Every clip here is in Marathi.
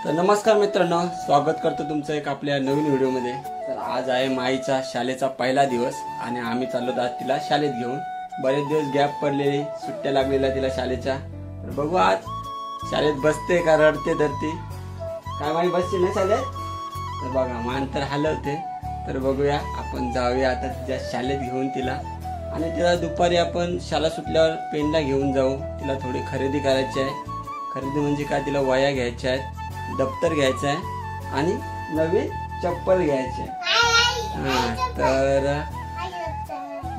तर नमस्कार मित्रांनो, स्वागत करतो तुमचं एक आपल्या नवीन व्हिडिओमध्ये। तर आज आहे माईचा शाळेचा पहिला दिवस आणि आम्ही चाललो आज तिला शाळेत घेऊन। बरेच दिवस गॅप पडलेले, सुट्ट्या लागलेल्या तिला शाळेच्या। तर बघू आज शाळेत बसते का रडते धरती। काय माई बसते ना शाळेत? तर बघा मान तर हलवते। तर बघूया, आपण जाऊया आता तिच्या शाळेत घेऊन तिला। आणि तिला दुपारी आपण शाळा सुटल्यावर पेनला घेऊन जाऊ। तिला थोडी खरेदी करायची आहे। खरेदी म्हणजे काय, तिला वह्या घ्यायच्या आहेत, दप्तर घ्यायचं आहे आणि नवीन चप्पल घ्यायचे। तर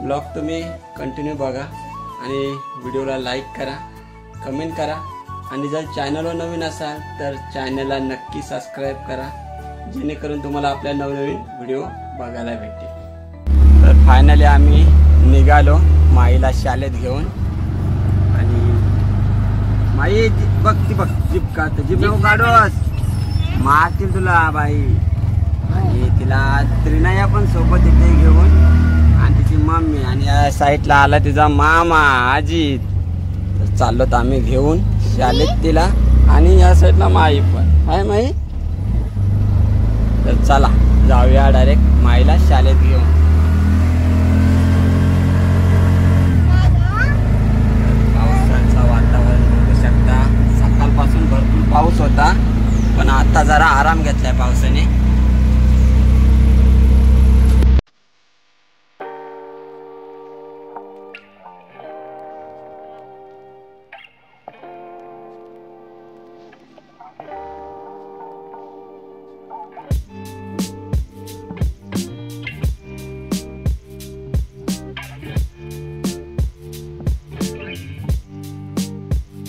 ब्लॉग तुम्ही कंटिन्यू बघा आणि व्हिडिओला लाईक करा, कमेंट करा आणि जर चॅनलवर नवीन असाल तर चॅनलला नक्की सबस्क्राईब करा, जेणेकरून तुम्हाला आपल्या नवनवीन व्हिडिओ बघायला भेटतील। तर फायनली आम्ही निघालो माईला शाळेत घेऊन। आणि माई बघ ती बघ, जीप का जीप नको काढोस, मारतील तुला बाई। आणि तिला त्रिनया पण सोबत येते घेऊन आणि तिची मम्मी, आणि या साईडला आला तिचा मामा अजित। तर चाललो तर आम्ही घेऊन शाळेत तिला, आणि या साईडला माई पण आहे माई। तर चला जाऊया डायरेक्ट माईला शाळेत घेऊन। सकाळपासून भरपूर पाऊस होता, पण आता जरा आराम घेतलाय पावसाने।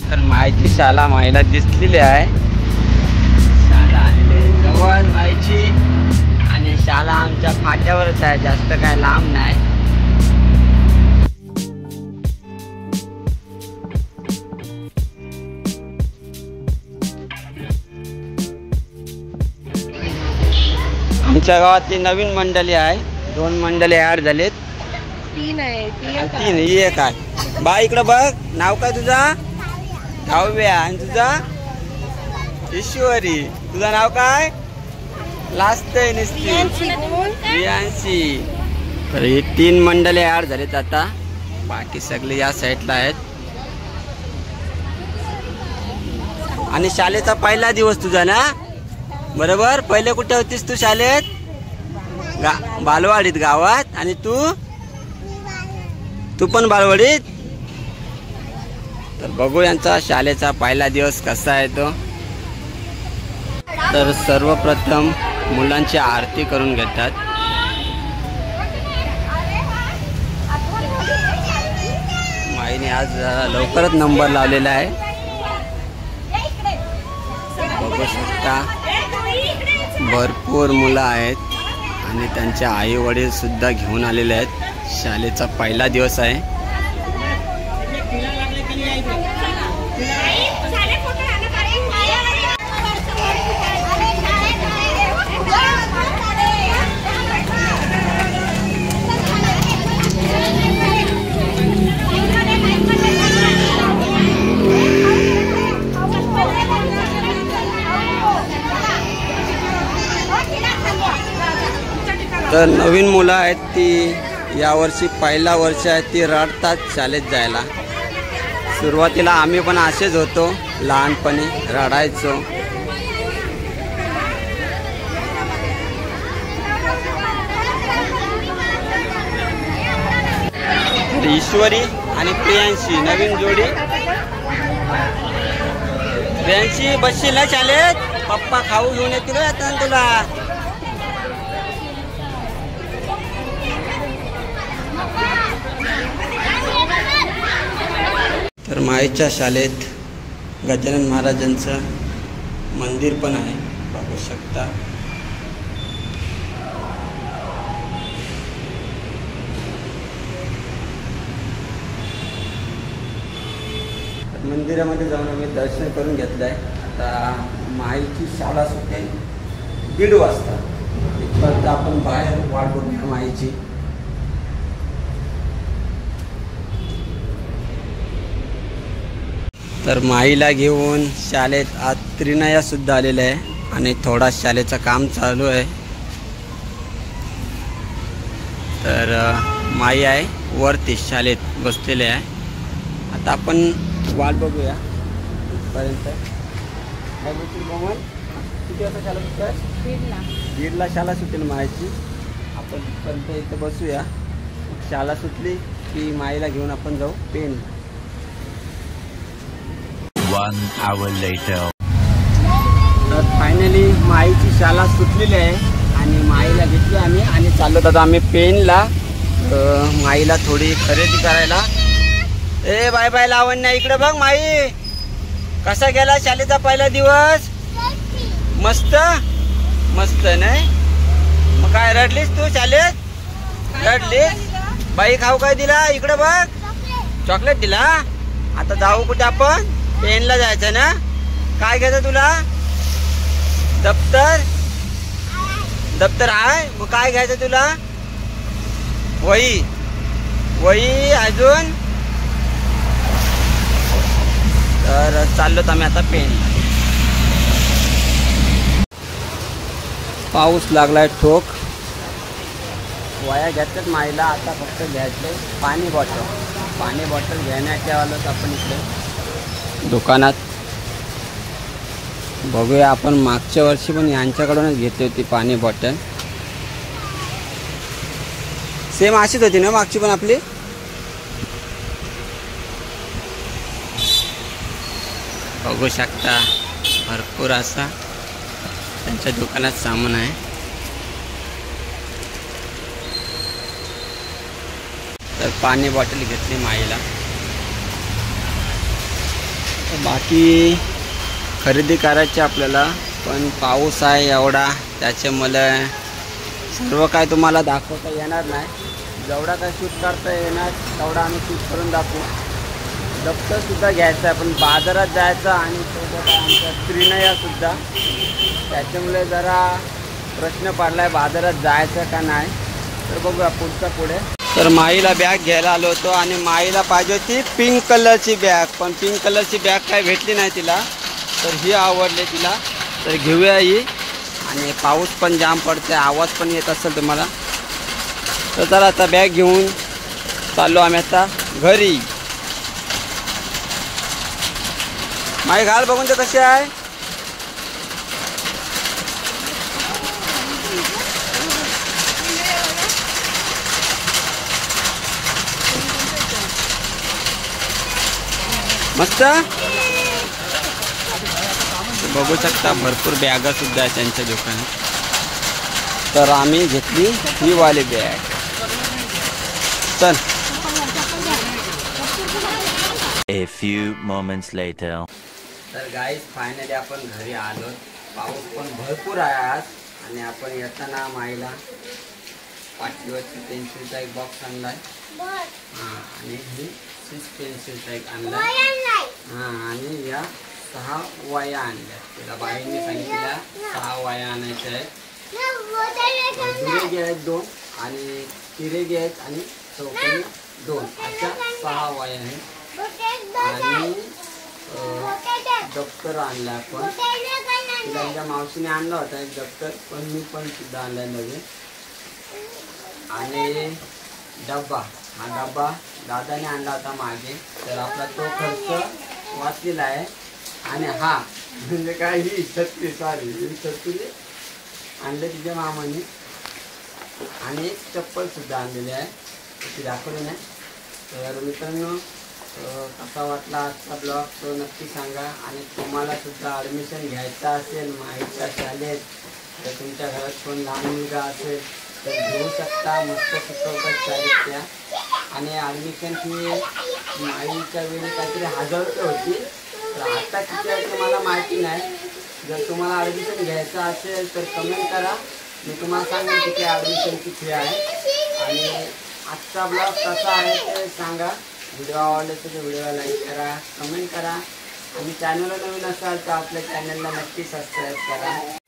तर माईची शाळा माईला दिसलेली आहे। शाळा आलेली जवळ माईची, आणि शाळा आमच्या फाट्यावरच आहे, जास्त काय लांब नाही। आमच्या गावातली नवीन मंडळी आहे, 2 मंडळी ऍड झालेत। 3 आहे, 3 एक आहे। बा इकडं बघ, नाव काय तुझा? काव्या। आणि तुझा? ईश्वरी। तुझं नाव काय? लास्ट आहे नुसती रियांशी। तर हे 3 मंडळे ऍड झालेत आता, बाकी सगळे या साईडला आहेत। आणि शाळेचा पहिला दिवस तुझा ना, बरोबर? पहिले कुठे होतीस तू शाळेत? बालवाडीत गावात। आणि तू पण बालवाडीत? तर बघू यांचा शाळेचा पहिला दिवस कसा आहे तो। तर सर्वप्रथम मुलांची आरती करून घेतात। माईने आज लवकरच नंबर लावलेला आहे, बघू शकता। भरपूर मुलं आहेत आणि त्यांचे आई वडील सुद्धा घेऊन आलेले आहेत। शाळेचा पहिला दिवस आहे। तर नवीन मुलं आहेत ती यावर्षी पहिला वर्ष आहे, ती रडतात शाळेत जायला। सुरुवातीला आम्ही पण असेच होतो, लहानपणी रडायचो। ईश्वरी आणि प्रियांशी नवीन जोडी। प्रियांशी बसशील ना शाळेत? पप्पा खाऊ घेऊन येतील आता तुला। तर माईच्या शाळेत गजानन महाराजांचं मंदिर पण आहे, बघू शकता। मंदिरामध्ये जाऊन आम्ही दर्शन करून घेतलंय। आता माईची शाळा सुटे 1:30 वाजता, इथपर्यंत आपण बाहेर वाट बघूया माईची। तर माईला घेऊन शाळेत आज त्रिनया सुद्धा आलेला आहे आणि थोडा शाळेचं काम चालू आहे. तर माई आहे वरती शाळेत बसलेले आहे. आता आपण वाट बघूया पर्यंत. किती वाजता शाळा सुटतात? 1:30ला शाळा सुटेल माईची. आपण पर्यंत इथं बसूया. शाळा सुटली की माईला घेऊन आपण जाऊ पेन. 1 hour later. तर फायनली माईची शाळा सुटलेली आहे आणि माईला घेतली आम्ही आणि चाललो होतो आम्ही पेनला. माईला थोडी खरेदी करायला. ए बाय बाय लावण्या, इकडे बघ माई. कसा गेला शाळेचा पहिला दिवस? मस्त मस्त नाही? मग काय रडलीस तू शाळेत? रडलीस? बाई खाऊ काय दिला? इकडे बघ, चॉकलेट दिला. आता जाऊ कुठे आपण? पेनला जायचं ना? काय घ्यायचं तुला? दप्तर? दप्तर आहे. मग काय घ्यायचं तुला? वही? वही अजून? तर चाललोत आम्ही आता पेनला. पाऊस लागलाय ठोक. वया घेतल्यात माईला. आता फक्त घ्यायचे पाणी बॉटल. पाणी बॉटल घेण्याच्या आलोत आपण इकडे दुकानात. बघूया आपण मागच्या वर्षी पण यांच्याकडूनच घेतली होती पाणी बॉटल. सेम अशीच होती ना मागची पण आपली? बघू शकता भरपूर असा त्यांच्या दुकानात सामान आहे. तर पाणी बॉटल घेतली माईला. बाकी खरेदी करायची आपल्याला, पण पाऊस आहे एवढा त्याच्यामुळे सर्व काय तुम्हाला दाखवता येणार नाही. जेवढा काय शूट करता येणार तेवढा आम्ही शूट करून दाखवू. दप्तरसुद्धा घ्यायचं आहे, पण बाजारात जायचं आणि सोबत आमच्या त्रिनयासुद्धा. त्याच्यामुळे जरा प्रश्न पडला आहे बाजारात जायचं का नाही. तर बघूया पुढचा पुढे. तर माईला बॅग घ्यायला आलो होतो आणि माईला पाहिजे होती पिंक कलरची बॅग, पण पिंक कलरची बॅग काय भेटली नाही तिला. तर ही आवडली तिला, तर घेऊया ही. आणि पाऊस पण जाम पडते, आवाज पण येत असेल तुम्हाला. तर चला आता बॅग घेऊन चाललो आम्ही आता घरी. माई घाल बघून ते कशी आहे. मस्त. बघू शकता भरपूर बॅगा सुद्धा आहे त्यांच्या दुकानात. तर आम्ही घेतली ही वाली बॅग. चल. A few moments later. तर गाईज फायनली आपण घरी आलो. पाऊस पण भरपूर आहे आज. आणि आपण येताना माईला पाठीवरची पेन्सिलचा एक बॉक्स आणलाय. हां, आणि ही 6 पेन्सिलचा एक आणलाय. हां, आणि या 6 वया आणल्या. तिला बाईंनी सांगितल्या 6 वया आणायच्या आहेत. दुरेगी आहेत 2 आणि तिरेगी आहेत आणि चौकोनी 2 अशा 6 वया आहेत. आणि दप्तर आणलं आपण. तिला तिच्या मावशीने आणला होता एक दप्तर, पण मी पण सुद्धा आणलाय नवीन. आणि डब्बा, हा डब्बा दादाने आणला होता मागे. तर आपला तो खर्च वाचलेला आहे. आणि हा म्हणजे काय ही छत्री, सॉरी ही छत्री आणले तिच्या मामाने. आणि एक चप्पल सुद्धा आणलेली आहे, ती दाखवली नाही. तर मित्रांनो कसा वाटला आजचा ब्लॉग तो नक्की सांगा. आणि तुम्हाला सुद्धा ॲडमिशन घ्यायचं असेल माईच्या शाळेत, तर तुमच्या घरात कोण लहान मुलगा असेल तर घेऊ शकता. मस्त शिकवतात शाळेत त्या. आणि ॲडमिशन फी माईच्या वेळी काहीतरी 1000 रुपये होती. तर आता किती आहे ते मला माहिती नाही. जर तुम्हाला ॲडमिशन घ्यायचं असेल तर कमेंट करा, मी तुम्हाला सांगेन किती ॲडमिशनची फी आहे. आणि आजचा ब्लॉग कसा आहे ते सांगा. व्हिडिओ आवडले तर व्हिडिओला लाईक करा, कमेंट करा. आणि चॅनलला नवीन असाल तर आपल्या चॅनलला नक्की सबस्क्राईब करा.